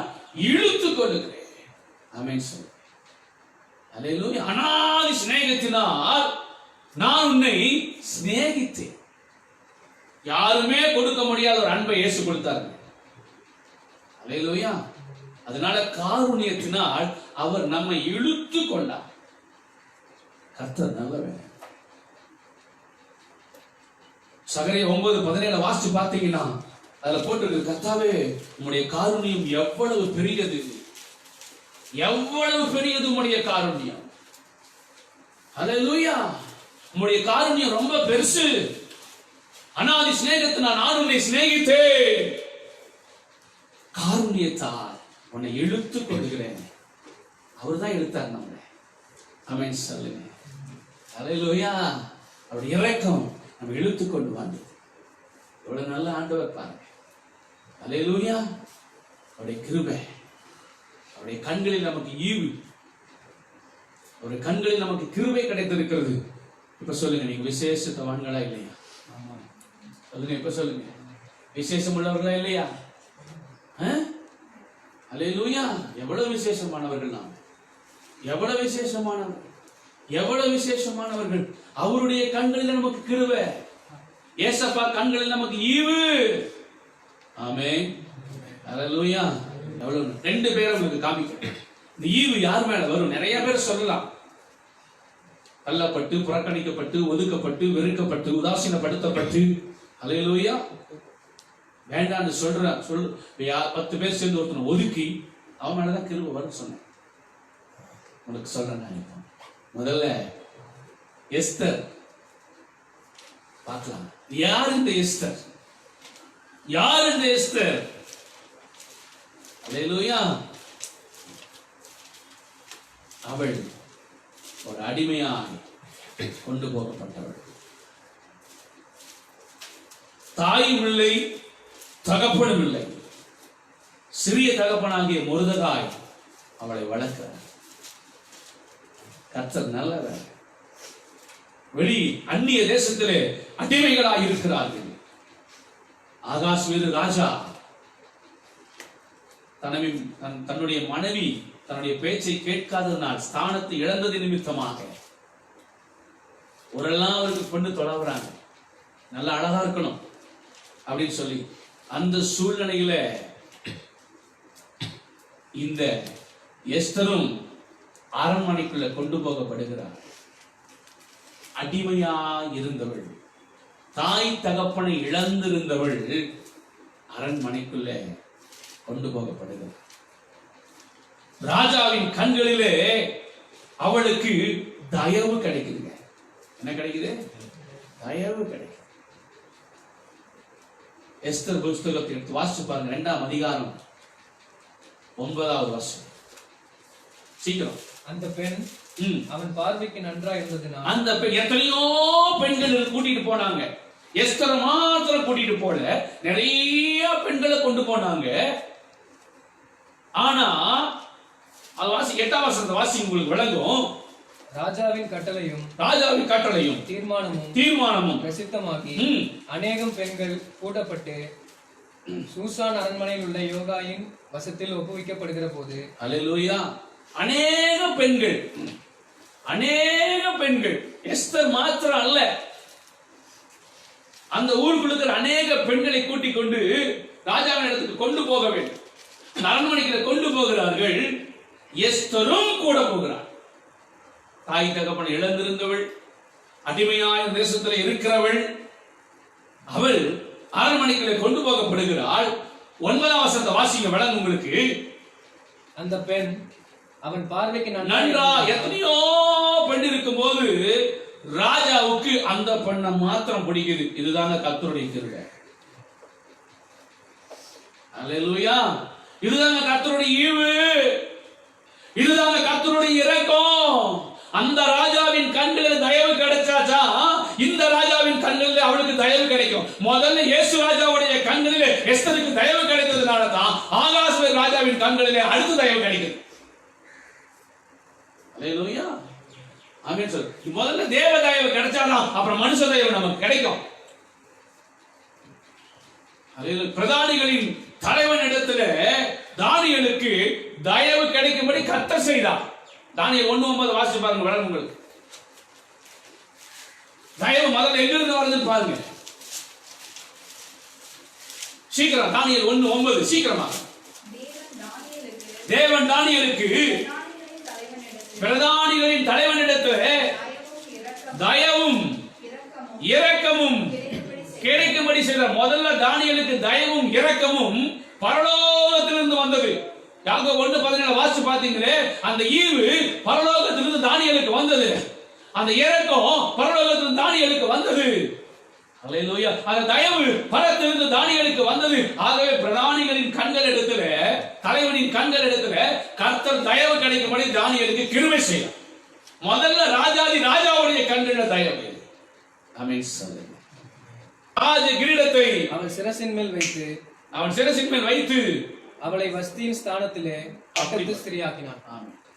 இழுத்துக் கொள்ளுகிறேன். ஆமென் சொல்லு. அல்லேலூயா. அனாதி சிநேகத்தினால் நான் உன்னை சிநேகித்தேன். யாருமே கொடுக்க முடியாத ஒரு அன்பை இயேசு கொடுத்தார். அல்லேலூயா. அதனால காருண்யத்தினால் அவர் நம்மை இழுத்து கொண்டார். கர்த்தர் நல்லவர். சகரியா 9:17 வாசிச்சு பார்த்தீங்கன்னா அதுல போட்டிருக்கு, கர்த்தாவே உம்முடைய காருண்யம் எவ்வளவு பெரியது, எவ்வளவு பெரியது உம்முடைய காருண்யம். அல்லேலூயா. உம்முடைய காருண்யம் ரொம்ப பெருசு. அனாதி சிநேகத்தினால் நான் உன்னை சிநேகித்தேன். காருண்யத்தால் உன்னை இழுத்துக் கொள்கிறேன். அவர் தான் இழுத்தார் நம்மளை. ஆமென் சொல்லுங்க. அல்லேலூயா. அவருடைய இரக்கம் நம்ம இழுத்துக் கொண்டு வந்தது. எவ்வளவு நல்ல ஆண்டவர் பாருங்க. அல்லேலூயா. அவருடைய கிருபை, அவருடைய கண்களில் நமக்கு ஈவு, அவருடைய கண்களில் நமக்கு கிருபை கிடைத்திருக்கிறது. இப்ப சொல்லுங்க, நீங்க விசேஷத்தவான்களா இல்லையா? சொல்லுங்க, இப்ப சொல்லுங்க, விசேஷம் உள்ளவர்களா இல்லையா? அல்லேலூயா. எவ்வளவு விசேஷமானவர்கள் நாம், எவ்வளவு விசேஷமானவர்கள், எவ்வளவு விசேஷமானவர்கள். அவருடைய கண்களில் நமக்கு கிருபை, ஏசப்பா கண்களில் நமக்கு ஈவு. ஆமென். அல்லேலூயா. எவ்வளவு 2 பேரை உங்களுக்கு காமிக்கிறேன். இந்த ஈவு யார் மேல வரும்? நிறைய பேர் சொல்லலாம். தள்ளப்பட்டு, புறக்கணிக்கப்பட்டு, ஒதுக்கப்பட்டு, வெறுக்கப்பட்டு, உதாசீனப்படுத்தப்பட்டு, அல்லேலூயா, வேண்டான்னு சொல்ற 10 பேர் சேர்ந்து ஒருத்தனை ஒதுக்கி அவன் மேலதான் கிருபை வரும் சொன்னேன். உங்களுக்கு சொல்றேன் நான். இப்போ முதல்ல எஸ்தர் பார்க்கலாம். யார் இந்த எஸ்தர்? யார் இந்த எஸ்தர்? அல்லேலூயா. அவள் ஒரு அடிமையாய் கொண்டு போகப்பட்டவள். தாயும் இல்லை, தகப்பனும் இல்லை. சிறிய தகப்பனாகிய மொர்தெகாய் அவளை வளர்க்கிறார். கர்த்தர் நல்லவர். வெளி அந்நிய தேசத்திலே அடிமைகளாய் இருக்கிறார்கள். ஆகாஷ் வேறு ராஜா தன்னுடைய மனைவி தன்னுடைய பேச்சை கேட்காததனால் ஸ்தானத்தை இழந்தது நிமித்தமாக ஒரெல்லாம் அவருக்கு பொண்ணு தொடர்றாங்க. நல்லா அழகா இருக்கணும் அப்படின்னு சொல்லி அந்த சூழ்நிலையில இந்த எஸ்தரும் அரண்மனைக்குள்ள கொண்டு போகப்படுகிறார். அடிமையா இருந்தவள், தாய் தகப்பனை இழந்திருந்தவள் அரண்மனைக்குள்ள கொண்டு போகப்படுகிறார். ராஜாவின் கண்களிலே அவளுக்கு தயவு கிடைக்குதுங்க. என்ன கிடைக்குது? தயவு கிடைக்குது. எஸ்தர் புஸ்தகத்தை எடுத்து வாசிச்சு பாருங்க. 2ஆம் அதிகாரம் 9வது வசனம். சீக்கிரம். அந்த பெண் அவன் பார்வைக்கு நன்றா இருந்ததுனால், அந்த பெண் எத்தனையோ பெண்கள் கூட்டிட்டு போனாங்க. எஸ்தரை மாத்திரம் கூட்டிட்டு போல, நிறைய பெண்களை கொண்டு போனாங்க. ஆனா அது வாசி 8ஆம் வசனத்தை வாசி, உங்களுக்கு விளங்கும். ராஜாவின் கட்டளையும் தீர்மானமும் பிரசித்தமாகி அநேகம் பெண்கள் கூட்டப்பட்டு சூசான் அரண்மனையில் உள்ள யோகாயின் வசத்தில் ஒப்புவிக்கப்படுகிற போது, அல்லேலூயா, அநேக பெண்கள், எஸ்தர் மாத்திரம் அல்ல, அந்த ஊருக்குள்ள அநேக பெண்களை கூட்டிக் கொண்டு ராஜாவின் இடத்துக்கு கொண்டு போக வேண்டும். அரண்மனைக்கு கொண்டு போகிறார்கள். எஸ்தரும் கூட போகிறார். தாய் தகப்பனை இழந்திருந்தவள், அடிமையாய தேசத்தில் இருக்கிறவள், அவள் அரண்மனைக்குள்ளே கொண்டு போகப்படுகிறாள். 9ஆம் வசனத்தை வாசிங்க, விளங்கும் உங்களுக்கு. அந்த பெண் அவன் பார்வைக்கு நன்றா. எத்தனையோ பெண் இருக்கும் போது ராஜாவுக்கு அந்த பெண்ணை மாத்திரம் பிடிக்குது. இதுதாங்க கர்த்தருடைய கிருபை. அல்லேலூயா. இதுதாங்க கர்த்தருடைய ஈவு, இதுதாங்க கர்த்தருடைய இரக்கம். அந்த ராஜாவின் கண்களில் தயவு கிடைச்சாச்சா, இந்த ராஜாவின் கண்களில் அவளுக்கு தயவு கிடைக்கும். முதல்ல இயேசு ராஜாவுடைய கண்களிலே எஸ்தருக்கு தயவு கிடைத்ததுனால தான் ஆகாஸ் ராஜாவின் கண்களிலே அடுத்து தயவு கிடைக்குது. அல்லேலூயா. ஆமென் சொல்லு. முதல்ல தேவ தயவு கிடைச்சாதான் அப்புறம் மனுஷ தயவு நமக்கு கிடைக்கும். அல்லேலூயா. பிரதானிகளின் தலைவன் இடத்துல தானியேலுக்கு தயவு கிடைக்கும்படி கர்த்தர் செய்தார். தானியேல் 1:9 வாசிச்சு பாருங்க, வளரும் உங்களுக்கு. தயவு முதல்ல எங்கிருந்து வருதுன்னு பாருங்க. சீக்கிரம் தானியேல் 1:9 சீக்கிரமா. தேவன் தானியேலுக்கு பிரதானிகளின் தலைவனிடத்தில் தயவும் இரக்கமும் கிடைக்கும்படி செய்தார். முதல்ல தானியேலுக்கு தயவும் இரக்கமும் பரலோகத்திலிருந்து வந்தது. யாக்கோபு 1:17 வாசிச்சு பாத்தீங்களே, அந்த ஈவு பரலோகத்திலிருந்து தானியேலுக்கு வந்தது. அந்த இரக்கம் பரலோகத்திலிருந்து தானியேலுக்கு வந்தது. அல்லேலூயா. அந்த தயவு பரத்திலிருந்து தானியேலுக்கு வந்தது. ஆகவே பிரதானிகளின் கண்கள் இடத்துல, தலைவனின் கண்கள் இடத்துல கர்த்தர் தயவு கிடைக்கும்படி தானியேலுக்கு கிருபை செய்தார். முதல்ல ராஜாதி ராஜாவுடைய கண்களில் தயவு. ஆமென் சொல்லுங்க. ராஜ கிரீடத்தை அவன் சிரசின் மேல் வைத்து அவளை வஸ்தியின் ஸ்தானத்திலே பக்கத்து ஸ்திரீயாக்கினான்.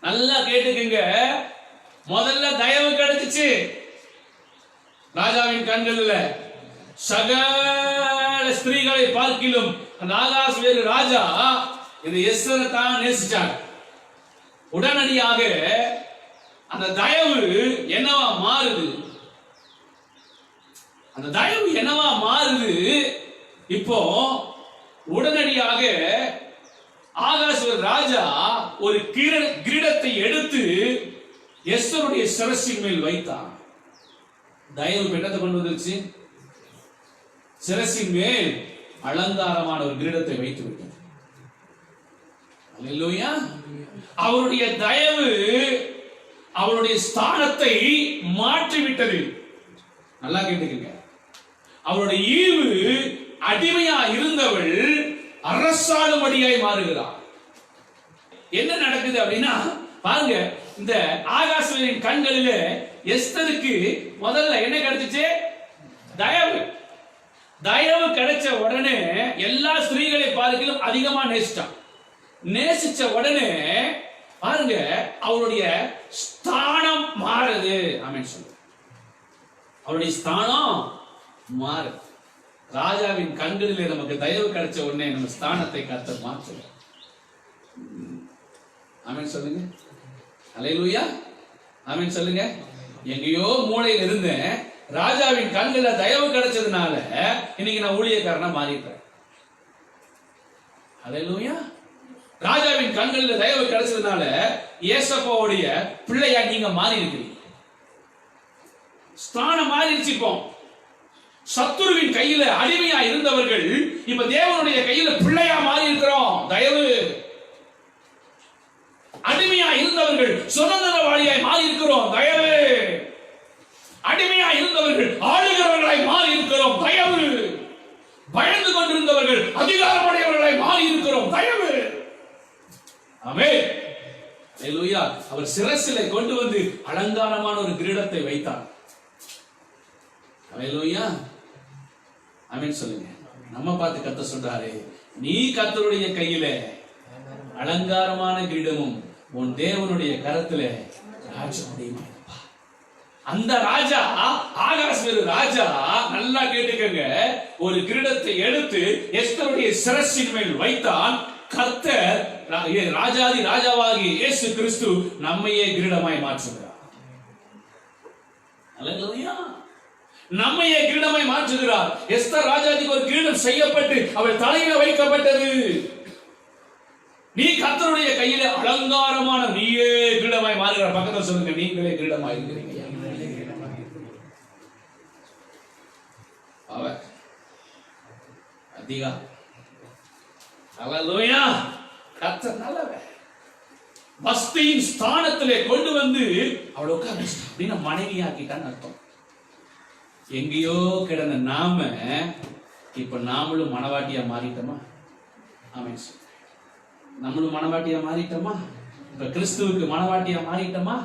நல்லா கேட்டுக்கங்க. முதல்ல தயவு கிடைச்சிச்சு ராஜாவின் கண்களில். சகல ஸ்திரீகளை பார்க்கிலும் அந்த ஆகாஷ் வேறு ராஜா இது எஸ்தரை தான் நேசிச்சார். உடனடியாக அந்த தயவு என்னவா மாறுது? அந்த தயவு என்னவா மாறுது? இப்போ உடனடியாக ஆகாஷ் ராஜா ஒரு கிரீடத்தை எடுத்து எஸ்தருடைய சிரசின் மேல் வைத்தான். தயவு என்னத்தை கொண்டு வந்துருச்சு? சிரசின் மேல் அலங்காரமான ஒரு கிரீடத்தை வைத்து விட்டார். அல்லேலூயா. அவருடைய தயவு அவருடைய ஸ்தானத்தை மாற்றிவிட்டது. நல்லா கேட்டுக்கங்க. அவருடைய ஈவு அடிமையா இருந்தவள் அரசாளும்படியாய் மாறுகிறார். என்ன நடக்குது அப்படின்னா பாருங்க, இந்த ஆகாஷின் கண்களில எஸ்தருக்கு முதல்ல என்ன கிடைச்சிச்சு? தயவு. தயவு கிடைச்ச உடனே எல்லா ஸ்திரீகளை பார்க்கிலும் அதிகமா நேசிச்சான். நேசிச்ச உடனே பாருங்க அவருடைய ஸ்தானம் மாறுது. ஆமென் சொல்லு. அவருடைய ஸ்தானம் மாறுது. ராஜாவின் கண்களிலே நமக்கு தயவு கிடைச்ச உடனே நம்ம ஸ்தானத்தை கர்த்தர் மாற்றுவார். ஆமென் சொல்லுங்க. அல்லேலூயா. ஆமென் சொல்லுங்க. எங்கேயோ மூலையில் இருந்தேன், ராஜாவின் கண்கள தயவு கிடைச்சதுனால இன்னைக்கு நான் ஊழியக்காரனா மாறிட்டேன். அல்லேலூயா. ராஜாவின் கண்களில் தயவு கிடைச்சதுனால ஏசப்பாவுடைய பிள்ளையா நீங்க மாறி இருக்கிறீங்க. ஸ்தானம் மாறிடுச்சு. இப்போ சத்துருவின் கையில அடிமையா இருந்தவர்கள் இப்ப தேவனுடைய கையில பிள்ளையா மாறி இருக்கிறோம். தயவு. அடிமையா இருந்தவர்கள் சுதந்திரவாளியாய் மாறி இருக்கிறோம். தயவு. அடிமையா இருந்தவர்கள் ஆளுகிறவர்களாய் மாறி இருக்கிறோம். தயவு. பயந்து கொண்டிருந்தவர்கள் அதிகாரமுடையவர்களாய் மாறி இருக்கிறோம். தயவு. ஆமென். அல்லேலூயா. அவர் சிரசிலே கொண்டு வந்து அலங்காரமான ஒரு கிரீடத்தை வைத்தார். அல்லேலூயா. ஆமென் சொல்லுங்க. நம்ம பார்த்து கர்த்தர் சொல்றாரு, நீ கர்த்தருடைய கையில அலங்காரமான கிரீடமும் உன் தேவனுடைய கரத்திலே ராஜ்யமுடையமா இருப்பா. அந்த ராஜா ஆகாஷ் வேறு ராஜா, நல்லா கேட்டுக்கங்க, ஒரு கிரீடத்தை எடுத்து எஸ்தருடைய சிரசின் மேல் வைத்தான். கர்த்தர் ராஜாதி ராஜாவாகி இயேசு கிறிஸ்து நம்மையே கிரீடமாய் மாற்றுகிறார். அல்லேலூயா. நம்மையே கிரீடமாய் மாற்றுகிறார். எஸ்தர் ராஜாதிக்கு ஒரு கிரீடம் செய்யப்பட்டு அவள் தலையில வைக்கப்பட்டது. நீ கர்த்தருடைய கையில அலங்காரமான நீயே கிரீடமாய் மாறுகிறார். பக்கத்துல சொல்லுங்க, நீங்களே கிரீடமாய் இருக்கிறீங்க. அவர் அதிகா. அல்லேலூயா. கர்த்தர் நல்லவர். வஸ்தியின் ஸ்தானத்திலே கொண்டு வந்து அவளை உட்கார்ந்து அப்படின்னா மனைவியாக்கிட்டான்னு அர்த்தம். எங்கேயோ கிடந்த நாம இப்ப நாமளும் மனவாட்டியா மாறிட்டோமா? ஆமென். நம்மளும் மனவாட்டியா மாறிட்டோமா? இப்ப கிறிஸ்துவுக்கு மனவாட்டியா மாறிட்டோமா?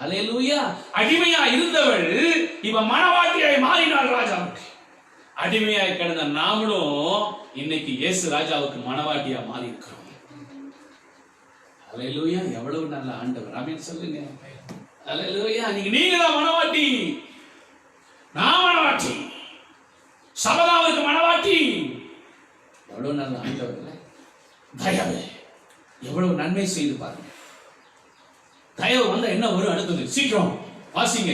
அல்லேலூயா. அடிமையா இருந்தவள் இப்ப மனவாட்டியாய் மாறினாள் ராஜாவுக்கு. அடிமையாய் கிடந்த நாமளும் இன்னைக்கு இயேசு ராஜாவுக்கு மனவாட்டியா மாறி இருக்கிறோம். அல்லேலூயா. எவ்வளவு நல்ல ஆண்டவர். ஆமென் சொல்லுங்க. அல்லேலூயா. நீங்க தான் மனவாட்டி, நான் மனவாட்டி, சபதாவுக்கு மனவாட்டி. எவ்வளவு நல்ல ஆண்டவர் இல்ல? தயவு எவ்வளவு நன்மை செய்து பாருங்க. தயவு வந்தா என்ன வரும்? அடுத்தது சீக்கிரம் வாசிங்க.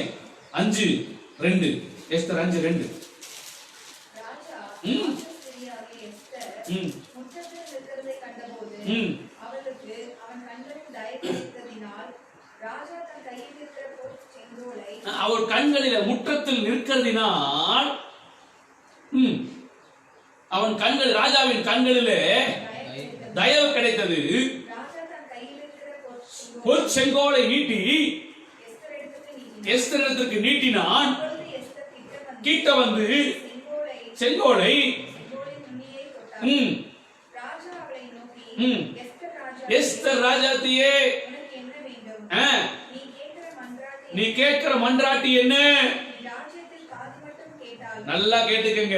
5:2 எஸ்தர் 5:2. அவர் கண்களில முற்றத்தில் நிற்கிறதினால் அவன் கண்கள், ராஜாவின் கண்களிலே தயவு கிடைத்தது. பொற்செங்கோலை நீட்டி எஸ்தரிடத்திற்கு நீட்டினான். கிட்ட வந்து செங்கோலை எஸ்தர் ராஜாத்தியே, நீ கேட்கிற மன்றாட்டி என்ன? நல்லா கேட்டுக்கங்க.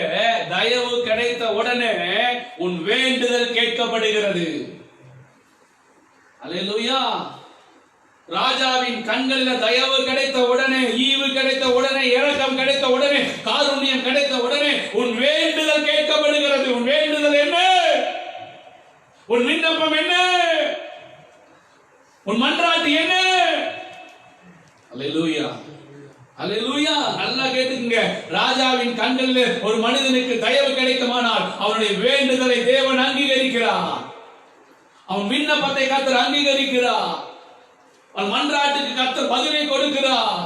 தயவு கிடைத்த உடனே உன் வேண்டுதல் கேட்கப்படுகிறது. அல்லேலூயா. ராஜாவின் கண்களில் தயவு கிடைத்த உடனே, ஈவு கிடைத்த உடனே, இரக்கம் கிடைத்த உடனே, காருண்யம் கிடைத்த உடனே உன் வேண்டுதல் கேட்கப்படுகிறது. உன் வேண்டுதல் என்ன? உன் விண்ணப்பம் என்ன? உன் மன்றாட்டு என்ன? அல்லேலூயா. அல்லேலூயா. நல்லா கேட்டுக்கங்க. ராஜாவின் கண்களில் ஒரு மனிதனுக்கு தயவு கிடைக்குமானால் அவனுடைய வேண்டுதலை தேவன் அங்கீகரிக்கிறார். அவன் விண்ணப்பத்தை கர்த்தர் அங்கீகரிக்கிறார். அவன் மன்றாட்டுக்கு கர்த்தர் பதிலை கொடுக்கிறார்.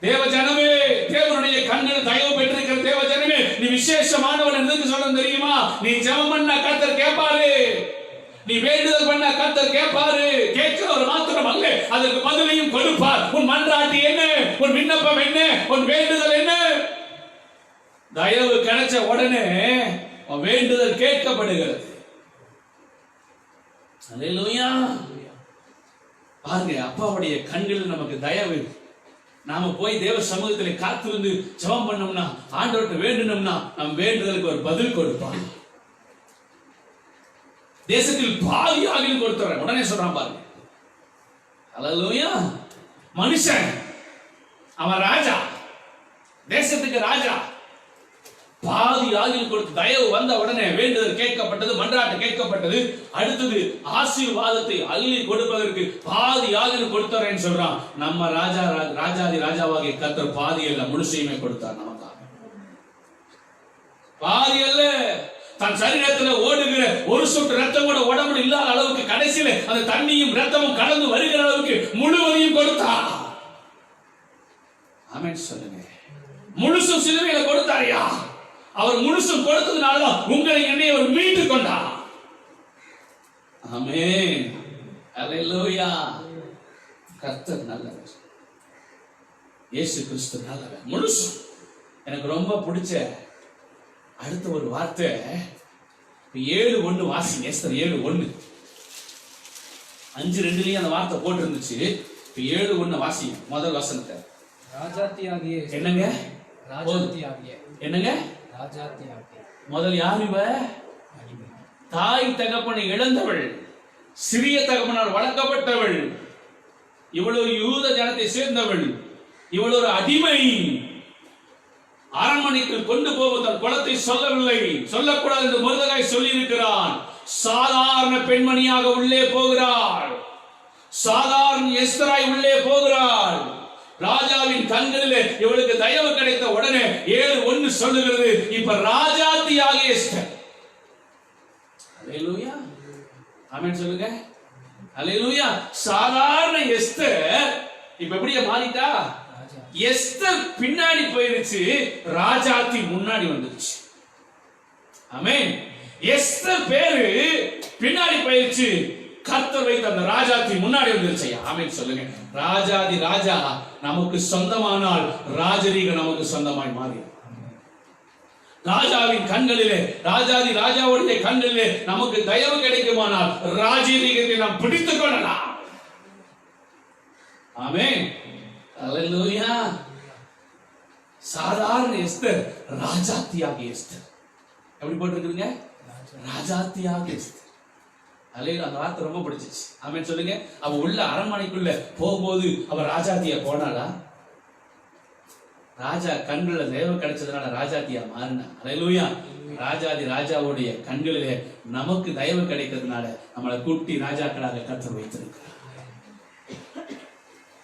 தேவ ஜனமே, தேவனுடைய கண்களில் தயவு பெற்றிருக்கிற தேவ ஜனமே, நீ விசேஷமானவன் என்று சொல்ல தெரியுமா? நீ ஜெபம் பண்ணா கர்த்தர் கேட்பாரு. நீ வேண்டுதல் பண்ணா கர்த்தர் கேட்பாரு. கேட்கிறவர் மாத்திரம் அல்ல, அதற்கு பதிலையும் கொடுப்பார். உன் மன்றாட்டு என்ன? உன் விண்ணப்பம் என்ன? உன் வேண்டுதல் என்ன? தயவு கிடைச்ச உடனே உன் வேண்டுதல் கேட்கப்படுகிறது. அல்லேலூயா. பாருங்க, அப்பாவுடைய கண்களில் நமக்கு தயவு. நாம போய் தேவ சமூகத்தில் காத்திருந்து ஜெபம் பண்ணோம்னா, ஆண்டவர்கிட்ட வேண்டணும்னா, நம் வேண்டுதலுக்கு ஒரு பதில் கொடுப்பார். தேசத்தில் பாதி ஆகிலும் கொடுத்துறேன் உடனே சொல்றான் பாருங்க. அல்லேலூயா. மனுஷன் அவன் ராஜா, தேசத்துக்கு ராஜா. பாதி ஆகில் கொடுத்து தயவு வந்த உடனே வேண்டுதல் கேட்கப்பட்டது, மன்றாட்டு கேட்கப்பட்டது. அடுத்தது ஆசீர்வாதத்தை அள்ளி கொடுப்பதற்கு பாதி ஆகில் கொடுத்தாரேன்னு சொல்றான். நம்ம ராஜாதி ராஜாவாகிய கர்த்தர் பாதி அல்ல, முழுசையுமே கொடுத்தார் நமக்காக. பாதி அல்ல, தன் சரீரத்தில் ஓடுகிற ஒரு சொட்டு ரத்தம் கூட உடம்புல இல்லாத அளவுக்கு, கடைசியில அந்த தண்ணியும் ரத்தமும் கலந்து வருகிற அளவுக்கு முழுவதையும் கொடுத்தார். ஆமென் சொல்லுங்க. முழுசும் சிலுவையில கொடுத்தாரியா? அவர் முழுசும் கொடுத்ததுனாலதான் உங்களை என்னை அவர் மீட்டுக் கொண்டார். ஆமென். அல்லேலூயா. கர்த்தர் நல்லவர், இயேசு கிறிஸ்து நல்லவர். முழுசும். எனக்கு ரொம்ப பிடிச்ச அடுத்த ஒரு வார்த்தை 7:1 வாசிங்க. எஸ்தர் 7:1. 5:2 அந்த வார்த்தை போட்டு இருந்துச்சு. 7:1 வாசிங்க. முதல் வசனத்தை. ராஜாத்தியாகிய என்னங்க? ராஜாத்தியாகிய என்னங்க? ராஜாத்தியாகிய. முதல் யார் இவ? தாய் தகப்பனை இழந்தவள், சிறிய தகப்பனால் வளர்க்கப்பட்டவள், இவ்வளவு யூத ஜனத்தை சேர்ந்தவள், இவ்வளவு ஒரு அடிமை. அரண்மனைக்கு கொண்டு போக தன் குலத்தை சொல்லவில்லை, சொல்லக்கூடாது என்று மொர்தெகாய் சொல்லி இருக்கிறான். சாதாரண பெண்மணியாக உள்ளே போகிறாள். சாதாரண எஸ்தராய் உள்ளே போகிறாள். ராஜாவின் கண்களிலே இவளுக்கு தயவு கிடைத்த உடனே 7:1 சொல்லுகிறது, இப்ப ராஜாத்தியாக எஸ்தர். அல்லேலூயா. ஆமென் சொல்லுங்க. அல்லேலூயா. சாதாரண எஸ்தர் இப்ப எப்படியே மாறிட்டா? எஸ்தர் பின்னாடி போயிருச்சு, ராஜாத்தி முன்னாடி வந்துருச்சு. ஆமென். எஸ்தர் பேரு பின்னாடி போயிருச்சு, கர்த்தர் வைத்த அந்த ராஜாத்தி முன்னாடி வந்துருச்சு. ஆமென் சொல்லுங்க. ராஜாதி ராஜா நமக்கு சொந்தமானால் ராஜரீக நமக்கு சொந்தமாய் மாறி, ராஜாவின் கண்களிலே, ராஜாதி ராஜாவுடைய கண்களிலே நமக்கு தயவு கிடைக்குமானால் ராஜரீகத்தை நாம் பிடித்துக் கொள்ளலாம். ஆமென். அல்லேலூயா. சாதாரண எஸ்தர் ராஜாத்தியாக எஸ்தர். எப்படி போட்டிருக்குங்க? ராஜாத்தியாக எஸ்தர். அல்லேலூயா. அந்த வார்த்தை ரொம்ப பிடிச்சிச்சு. ஆமென் சொல்லுங்க. அவ உள்ள அரண்மனைக்குள்ள போகும்போது அவ ராஜாத்தியா போனாளா? ராஜா கண்கள்ல தயவு கிடைச்சதுனால ராஜாத்தியா மாறினா. அல்லேலூயா. ராஜாதி ராஜாவுடைய கண்களிலே நமக்கு தயவு கிடைக்கிறதுனால நம்மளை கூட்டி ராஜாக்களாக கர்த்தர் வைத்திருக்கிறார்.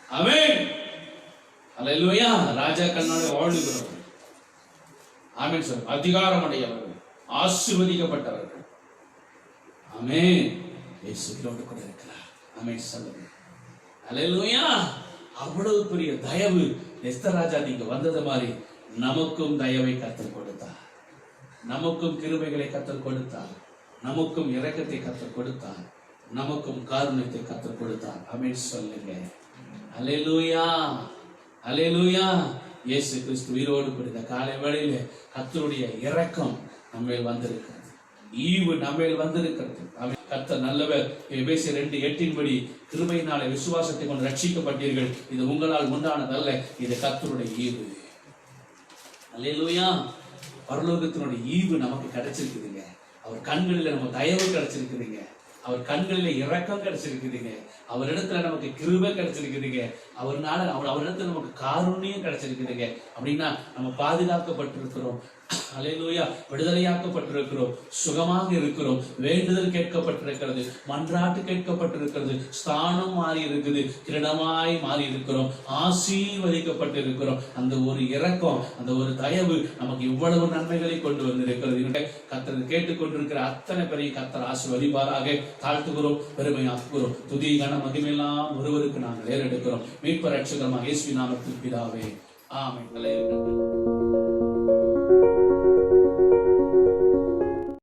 ஆமென். அல்லேலூயா. ராஜா கண்ணாலே வாழ்கிறவர்கள், ஆமென் சொல்லுங்க, அதிகாரம் அடையவர்கள், ஆசீர்வதிக்கப்பட்டவர்கள். ஆமென். இயேசுவோடு கூட இருக்கிறார். ஆமென் சொல்லுங்க. அல்லேலூயா. அவ்வளவு பெரிய தயவு எஸ்தர் ராஜா நீங்க வந்தது மாதிரி நமக்கும் தயவை கர்த்தர் கொடுத்தார். நமக்கும் கிருபைகளை கர்த்தர் கொடுத்தார். நமக்கும் இரக்கத்தை கர்த்தர் கொடுத்தார். நமக்கும் காருண்யத்தை கர்த்தர் கொடுத்தார். ஆமென் சொல்லுங்க. அல்லேலூயா. அல்லேலூயா. இயேசு கிறிஸ்து உயிரோடு கூட காலை வேளையிலே கர்த்தருடைய இரக்கம் நம்மேல் வந்திருக்கிறது. ஈவு நம்மேல் வந்திருக்கிறது. கர்த்தர் நல்லவர். எபேசியர் 2:8 படி கிருபையினாலே விசுவாசத்தை கொண்டு ரட்சிக்கப்பட்டீர்கள், இது உங்களால் உண்டானதல்ல, இது கர்த்தருடைய ஈவு. அல்லேலூயா. பரலோகத்தினுடைய ஈவு நமக்கு கிடைச்சிருக்குதுங்க. அவர் கண்களில நம்ம தயவு கிடைச்சிருக்குதுங்க. அவர் கண்களில இரக்கம் கிடைச்சிருக்குதுங்க. அவரிடத்துல நமக்கு கிருபை கிடைச்சிருக்குதுங்க. அவரிடத்துல நமக்கு காருண்யம் கிடைச்சிருக்குதுங்க. அப்படின்னா நம்ம பாதுகாக்கப்பட்டிருக்கிறோம். அல்லேலூயா. விடுதலையாக்கப்பட்டிருக்கிறோம், சுகமாக இருக்கிறோம், வேண்டுதல் கேட்கப்பட்டிருக்கிறது, மன்றாட்டு கேட்கப்பட்டிருக்கிறது, ஸ்தானம் மாறி இருக்குது, கிரீடமாய் மாறி இருக்கிறோம், ஆசீர்வதிக்கப்பட்டிருக்கிறோம். அந்த ஒரு இரக்கம், அந்த ஒரு தயவு நமக்கு இவ்வளவு நன்மைகளை கொண்டு வந்திருக்கிறது. கர்த்தர் கேட்டுக்கொண்டிருக்கிற அத்தனை பெரிய கர்த்தர் ஆசீர்வதிப்பாராக. தாழ்த்துகிறோம், பெருமையாக்குகிறோம். துதி கன மகிமையெல்லாம் ஒருவருக்கு நாங்கள் ஏறெடுக்கிறோம். மீட்பர் ரட்சகராகிய இயேசுவின் நாமத்தில் பிதாவே, ஆமென்.